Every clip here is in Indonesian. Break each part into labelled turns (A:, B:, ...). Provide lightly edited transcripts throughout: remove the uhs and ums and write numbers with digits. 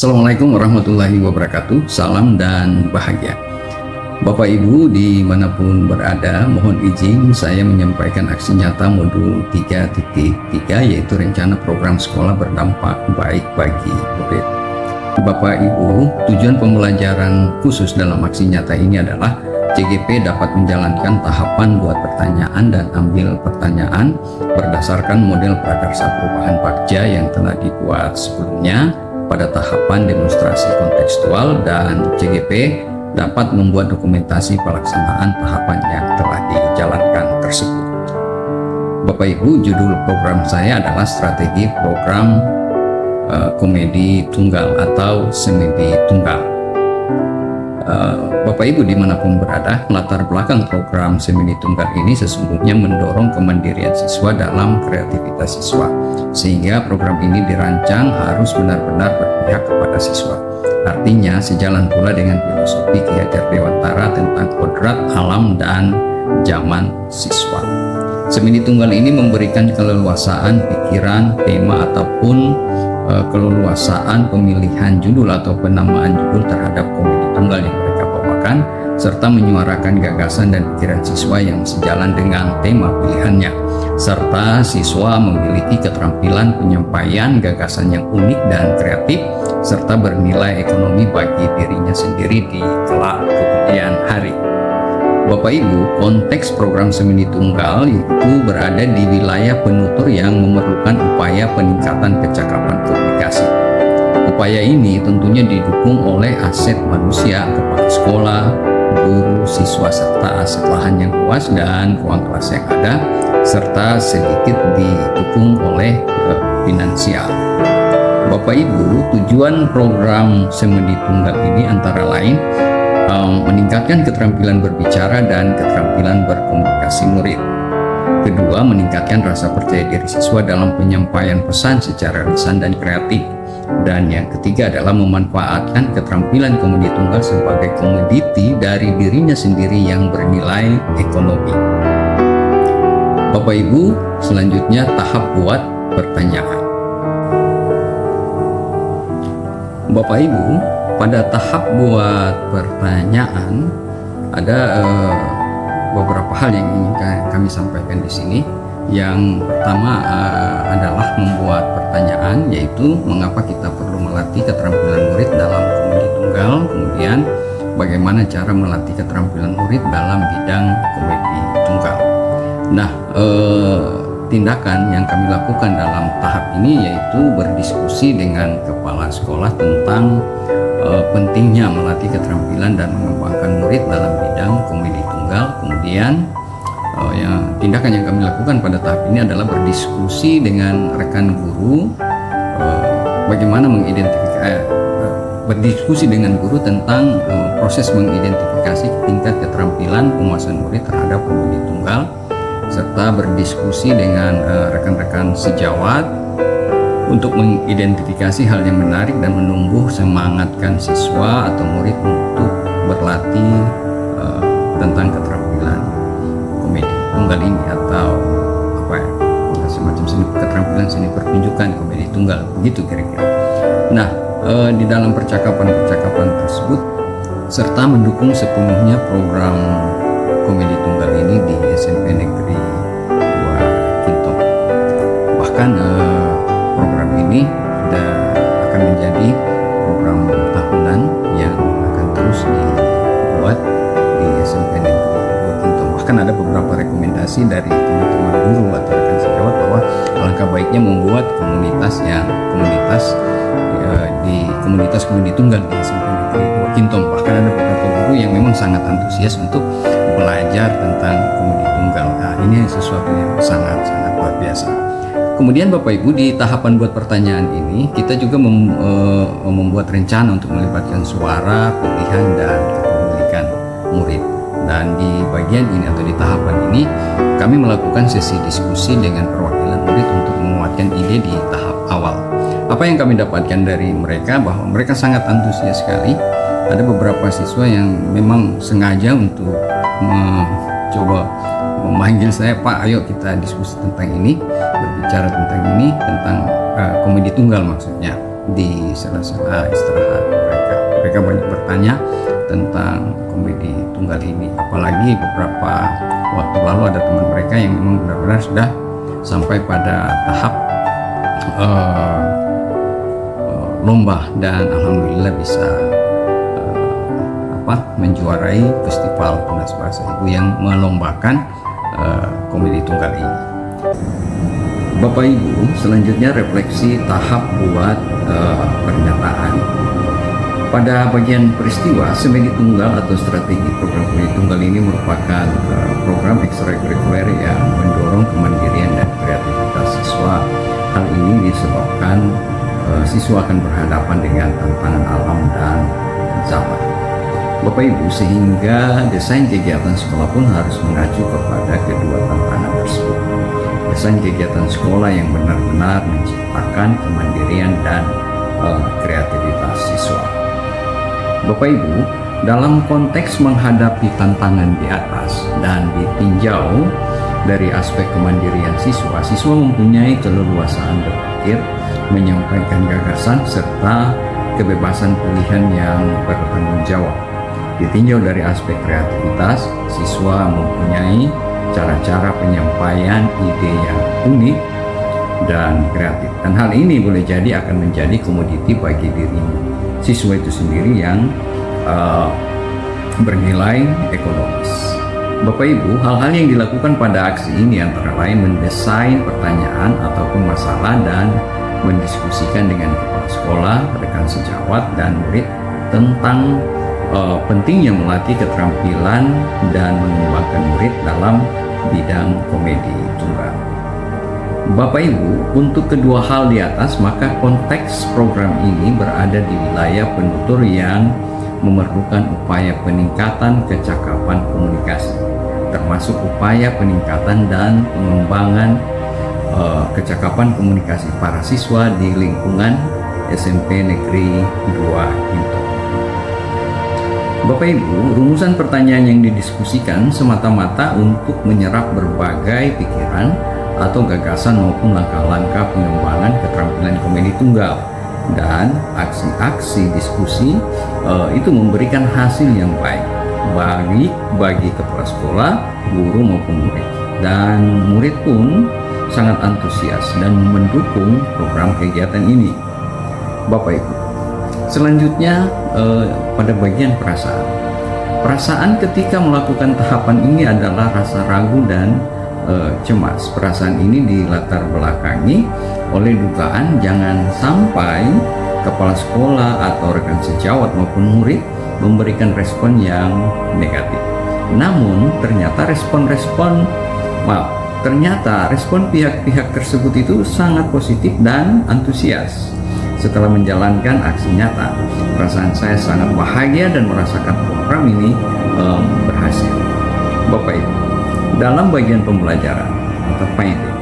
A: Assalamualaikum warahmatullahi wabarakatuh. Salam dan bahagia. Bapak Ibu dimanapun berada, mohon izin saya menyampaikan aksi nyata modul 3.3, yaitu rencana program sekolah berdampak baik bagi murid. Bapak Ibu, tujuan pembelajaran khusus dalam aksi nyata ini adalah CGP dapat menjalankan tahapan buat pertanyaan dan ambil pertanyaan berdasarkan model prakarsa perubahan Bagja yang telah dibuat sebelumnya pada tahapan demonstrasi kontekstual, dan CGP dapat membuat dokumentasi pelaksanaan tahapan yang telah dijalankan tersebut. Bapak Ibu, judul program saya adalah strategi program komedi tunggal atau semedi tunggal. Bapak Ibu dimanapun berada, latar belakang program semedi tunggal ini sesungguhnya mendorong kemandirian siswa dalam kreativitas siswa, sehingga program ini dirancang harus benar-benar berpihak kepada siswa. Artinya sejalan pula dengan filosofi Ki Hajar Dewantara tentang kodrat alam dan zaman siswa. Semedi tunggal ini memberikan keleluasaan pikiran, tema ataupun keleluasaan pemilihan judul atau penamaan judul terhadap komedi tunggal yang mereka bawakan, serta menyuarakan gagasan dan pikiran siswa yang sejalan dengan tema pilihannya, serta siswa memiliki keterampilan penyampaian gagasan yang unik dan kreatif, serta bernilai ekonomi bagi dirinya sendiri di kelak kemudian hari. Bapak Ibu, konteks program semedi tunggal itu berada di wilayah penutur yang memerlukan upaya peningkatan kecakapan komunikasi. Upaya ini tentunya didukung oleh aset manusia, kepala sekolah, guru, siswa, serta aset lahan yang luas dan ruang kelas yang ada, serta sedikit didukung oleh finansial. Bapak Ibu, tujuan program semedi tunggal ini antara lain meningkatkan keterampilan berbicara dan keterampilan berkomunikasi murid. Kedua, meningkatkan rasa percaya diri siswa dalam penyampaian pesan secara lisan dan kreatif. Dan yang ketiga adalah memanfaatkan keterampilan komedi tunggal sebagai komoditi dari dirinya sendiri yang bernilai ekonomi. Bapak Ibu, selanjutnya tahap buat pertanyaan. Bapak Ibu, pada tahap buat pertanyaan ada beberapa hal yang ingin kami sampaikan di sini. Yang pertama adalah membuat pertanyaan, yaitu mengapa kita perlu melatih keterampilan murid dalam komedi tunggal, kemudian bagaimana cara melatih keterampilan murid dalam bidang komedi tunggal. Nah, tindakan yang kami lakukan dalam tahap ini yaitu berdiskusi dengan kepala sekolah tentang pentingnya melatih keterampilan dan mengembangkan murid dalam bidang komedi tunggal. Kemudian tindakan yang kami lakukan pada tahap ini adalah berdiskusi dengan rekan guru, bagaimana berdiskusi dengan guru tentang proses mengidentifikasi tingkat keterampilan penguasaan murid terhadap komedi tunggal, serta berdiskusi dengan rekan-rekan sejawat untuk mengidentifikasi hal yang menarik dan menumbuh semangatkan siswa atau murid untuk berlatih tentang keterampilan komedi tunggal ini, atau semacam keterampilan seni pertunjukan komedi tunggal, begitu kira-kira. Nah, di dalam percakapan tersebut serta mendukung sepenuhnya program komedi tunggal ini di SMP Negeri 2 Kintom. Bahkan program ini sudah akan menjadi program tahunan yang akan terus dibuat di SMP Negeri 2 Kintom. Bahkan ada beberapa rekomendasi dari teman-teman guru atau rekan sejawat bahwa alangkah baiknya membuat komunitas komedi tunggal di SMP Negeri 2 Kintom. Bahkan ada beberapa guru yang memang sangat antusias untuk belajar tentang komedi tunggal. Nah, ini sesuatu yang sangat-sangat luar biasa. Kemudian Bapak Ibu, di tahapan buat pertanyaan ini kita juga membuat rencana untuk melibatkan suara, pilihan, dan kepemilikan murid. Dan di bagian ini atau di tahapan ini kami melakukan sesi diskusi dengan perwakilan murid untuk menguatkan ide di tahap awal. Apa yang kami dapatkan dari mereka, bahwa mereka sangat antusias sekali. Ada beberapa siswa yang memang sengaja untuk mencoba memanggil saya, "Pak, ayo kita diskusi tentang ini, berbicara tentang ini, tentang komedi tunggal maksudnya." di sela-sela istirahat mereka. Mereka banyak bertanya tentang komedi tunggal ini, apalagi beberapa waktu lalu ada teman mereka yang memang benar-benar sudah sampai pada tahap lomba dan alhamdulillah bisa menjuarai festival tunas bahasa ibu yang melombakan komedi tunggal ini. Bapak Ibu, selanjutnya refleksi tahap buat pernyataan. Pada bagian peristiwa, semedi tunggal atau strategi program komedi tunggal ini merupakan program ekstrakurikuler yang mendorong kemandirian dan kreativitas siswa. Hal ini disebabkan siswa akan berhadapan dengan tantangan alam dan zaman. Bapak Ibu, sehingga desain kegiatan sekolah pun harus mengacu kepada kedua tantangan tersebut. Desain kegiatan sekolah yang benar-benar menciptakan kemandirian dan kreativitas siswa. Bapak Ibu, dalam konteks menghadapi tantangan di atas dan ditinjau dari aspek kemandirian siswa, siswa mempunyai keleluasaan berpikir, menyampaikan gagasan, serta kebebasan pilihan yang bertanggung jawab. Ditinjau dari aspek kreativitas, siswa mempunyai cara-cara penyampaian ide yang unik dan kreatif. Dan hal ini boleh jadi akan menjadi komoditi bagi diri siswa itu sendiri yang bernilai ekonomis. Bapak Ibu, hal-hal yang dilakukan pada aksi ini antara lain mendesain pertanyaan ataupun masalah dan mendiskusikan dengan kepala sekolah, rekan sejawat, dan murid tentang pentingnya melatih keterampilan dan mengembangkan murid dalam bidang komedi tunggal. Bapak Ibu, untuk kedua hal di atas, maka konteks program ini berada di wilayah penutur yang memerlukan upaya peningkatan kecakapan komunikasi, termasuk upaya peningkatan dan pengembangan kecakapan komunikasi para siswa di lingkungan SMP Negeri 2 Hinton. Bapak Ibu, rumusan pertanyaan yang didiskusikan semata-mata untuk menyerap berbagai pikiran atau gagasan maupun langkah-langkah pengembangan keterampilan komedi tunggal, dan aksi-aksi diskusi itu memberikan hasil yang baik bagi kepala sekolah, guru maupun murid, dan murid pun sangat antusias dan mendukung program kegiatan ini. Bapak Ibu, selanjutnya pada bagian perasaan ketika melakukan tahapan ini adalah rasa ragu dan cemas. Perasaan ini dilatar belakangi oleh dugaan jangan sampai kepala sekolah atau rekan sejawat maupun murid memberikan respon yang negatif. Namun ternyata respon pihak-pihak tersebut itu sangat positif dan antusias. Setelah menjalankan aksi nyata, perasaan saya sangat bahagia dan merasakan program ini berhasil. Bapak Ibu, dalam bagian pembelajaran atau finding,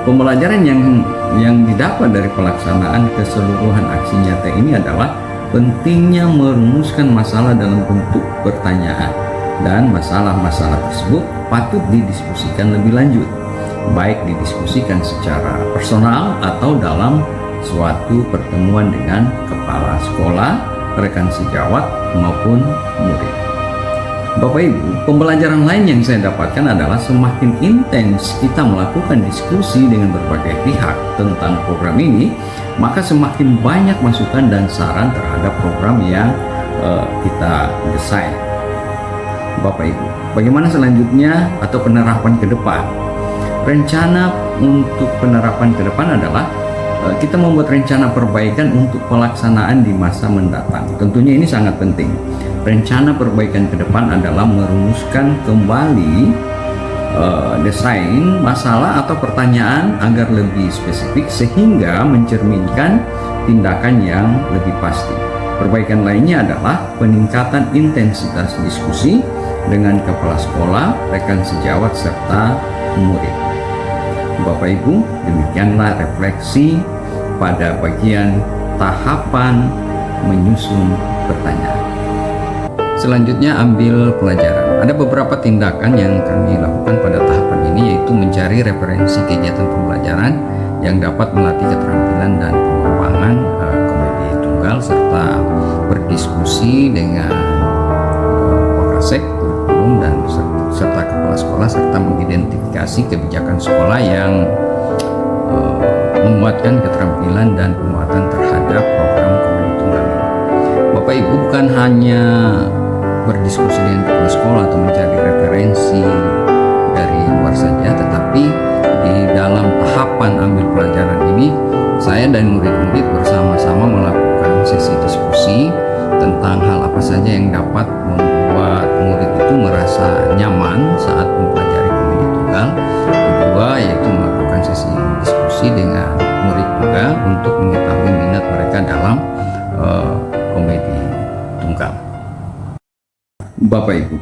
A: pembelajaran yang didapat dari pelaksanaan keseluruhan aksi nyata ini adalah pentingnya merumuskan masalah dalam bentuk pertanyaan, dan masalah-masalah tersebut patut didiskusikan lebih lanjut, baik didiskusikan secara personal atau dalam suatu pertemuan dengan kepala sekolah, rekan sejawat maupun murid. Bapak Ibu, pembelajaran lain yang saya dapatkan adalah semakin intens kita melakukan diskusi dengan berbagai pihak tentang program ini, maka semakin banyak masukan dan saran terhadap program yang kita desain. Bapak Ibu, bagaimana selanjutnya atau penerapan ke depan? Rencana untuk penerapan ke depan adalah kita membuat rencana perbaikan untuk pelaksanaan di masa mendatang. Tentunya ini sangat penting. Rencana perbaikan ke depan adalah merumuskan kembali desain masalah atau pertanyaan agar lebih spesifik sehingga mencerminkan tindakan yang lebih pasti. Perbaikan lainnya adalah peningkatan intensitas diskusi dengan kepala sekolah, rekan sejawat, serta murid. Bapak Ibu, demikianlah refleksi pada bagian tahapan menyusun pertanyaan. Selanjutnya ambil pelajaran. Ada beberapa tindakan yang kami lakukan pada tahapan ini, yaitu mencari referensi kegiatan pembelajaran yang dapat melatih keterampilan dan pemahaman melakukan komedi tunggal serta berdiskusi dengan Wakasek, kurikulum, dan serta kepala sekolah, serta mengidentifikasi kebijakan sekolah yang menguatkan keterampilan dan penguatan terhadap program komedi tunggal ini. Bapak Ibu bukan hanya berdiskusi dengan kepala sekolah atau mencari referensi dari luar saja, tetapi di dalam tahapan ambil pelajaran ini saya dan murid-murid bersama-sama melakukan sesi diskusi tentang hal apa saja yang dapat membuat murid itu merasa nyaman saat mempelajari komedi tunggal. Kedua, yaitu melakukan sesi diskusi dengan murid juga untuk mengetahui minat mereka dalam komedi tunggal. Bapak Ibu,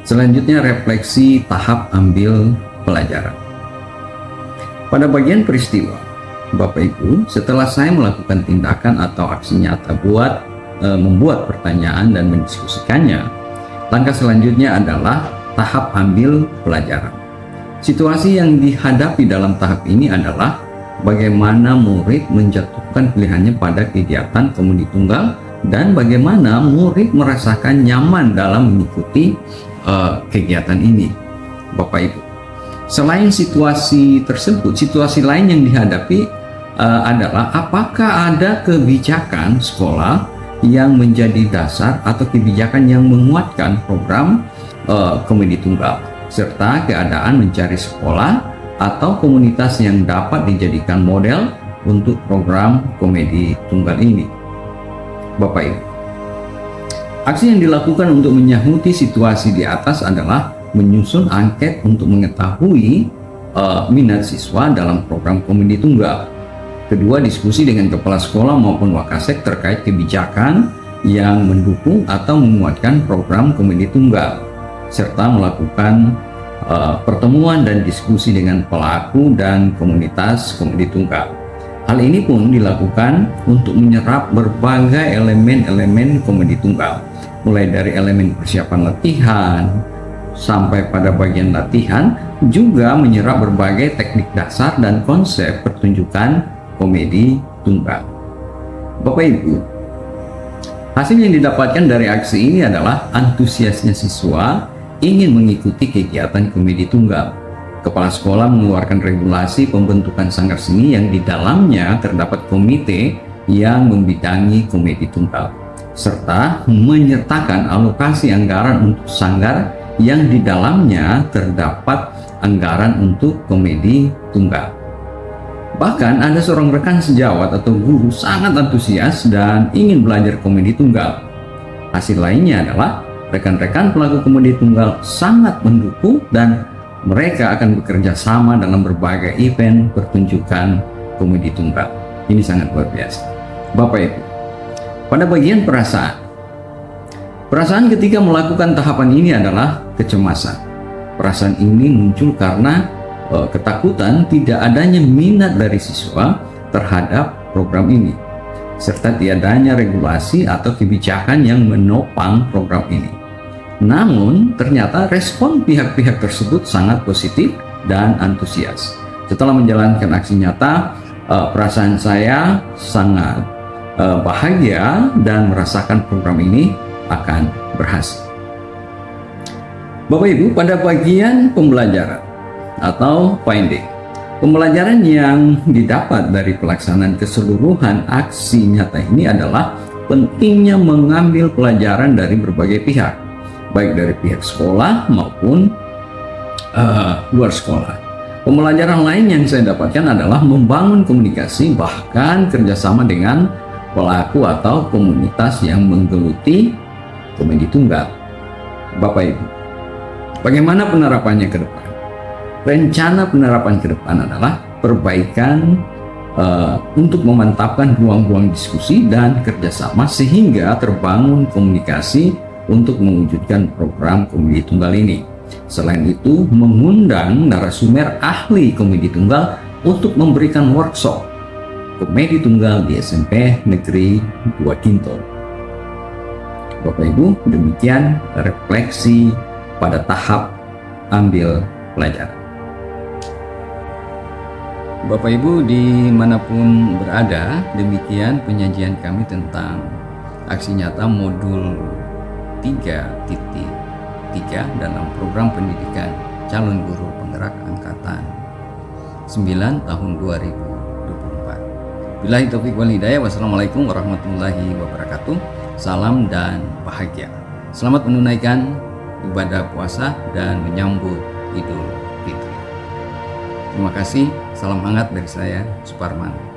A: selanjutnya refleksi tahap ambil pelajaran. Pada bagian peristiwa, Bapak Ibu, setelah saya melakukan tindakan atau aksi nyata membuat pertanyaan dan mendiskusikannya, langkah selanjutnya adalah tahap ambil pelajaran. Situasi yang dihadapi dalam tahap ini adalah bagaimana murid menjatuhkan pilihannya pada kegiatan komedi tunggal dan bagaimana murid merasakan nyaman dalam mengikuti kegiatan ini. Bapak Ibu, selain situasi tersebut, situasi lain yang dihadapi adalah apakah ada kebijakan sekolah yang menjadi dasar atau kebijakan yang menguatkan program komedi tunggal, serta keadaan mencari sekolah atau komunitas yang dapat dijadikan model untuk program komedi tunggal ini. Bapak Ibu, aksi yang dilakukan untuk menyahuti situasi di atas adalah menyusun angket untuk mengetahui minat siswa dalam program komedi tunggal. Kedua, diskusi dengan kepala sekolah maupun Wakasek terkait kebijakan yang mendukung atau menguatkan program komedi tunggal, serta melakukan pertemuan dan diskusi dengan pelaku dan komunitas komedi tunggal. Hal ini pun dilakukan untuk menyerap berbagai elemen-elemen komedi tunggal, mulai dari elemen persiapan latihan sampai pada bagian latihan, juga menyerap berbagai teknik dasar dan konsep pertunjukan komedi tunggal. Bapak Ibu, hasil yang didapatkan dari aksi ini adalah antusiasnya siswa ingin mengikuti kegiatan komedi tunggal. Kepala sekolah mengeluarkan regulasi pembentukan sanggar seni yang di dalamnya terdapat komite yang membidangi komedi tunggal, serta menyertakan alokasi anggaran untuk sanggar yang di dalamnya terdapat anggaran untuk komedi tunggal. Bahkan ada seorang rekan sejawat atau guru sangat antusias dan ingin belajar komedi tunggal. Hasil lainnya adalah rekan-rekan pelaku komedi tunggal sangat mendukung dan mereka akan bekerja sama dalam berbagai event pertunjukan komedi tunggal. Ini sangat luar biasa. Bapak Ibu, pada bagian perasaan ketika melakukan tahapan ini adalah kecemasan. Perasaan ini muncul karena ketakutan tidak adanya minat dari siswa terhadap program ini, serta tiadanya regulasi atau kebijakan yang menopang program ini. Namun, ternyata respon pihak-pihak tersebut sangat positif dan antusias. Setelah menjalankan aksi nyata, perasaan saya sangat bahagia dan merasakan program ini akan berhasil. Bapak Ibu, pada bagian pembelajaran atau finding, pembelajaran yang didapat dari pelaksanaan keseluruhan aksi nyata ini adalah pentingnya mengambil pelajaran dari berbagai pihak, baik dari pihak sekolah maupun luar sekolah. Pembelajaran lain yang saya dapatkan adalah membangun komunikasi, bahkan kerjasama dengan pelaku atau komunitas yang menggeluti komedi tunggal. Bapak Ibu, bagaimana penerapannya ke depan? Rencana penerapan ke depan adalah perbaikan untuk memantapkan ruang-ruang diskusi dan kerjasama sehingga terbangun komunikasi untuk mewujudkan program komedi tunggal ini. Selain itu, mengundang narasumber ahli komedi tunggal untuk memberikan workshop komedi tunggal di SMP Negeri 2 Kinto. Bapak Ibu, demikian refleksi pada tahap ambil pelajaran. Bapak Ibu dimanapun berada, demikian penyajian kami tentang aksi nyata modul 3.3 dalam program pendidikan calon guru penggerak angkatan 9 tahun 2024. Billahi taufiq wal hidayah. Wassalamualaikum warahmatullahi wabarakatuh. Salam dan bahagia. Selamat menunaikan ibadah puasa dan menyambut Idul Fitri. Terima kasih. Salam hangat dari saya, Suparman.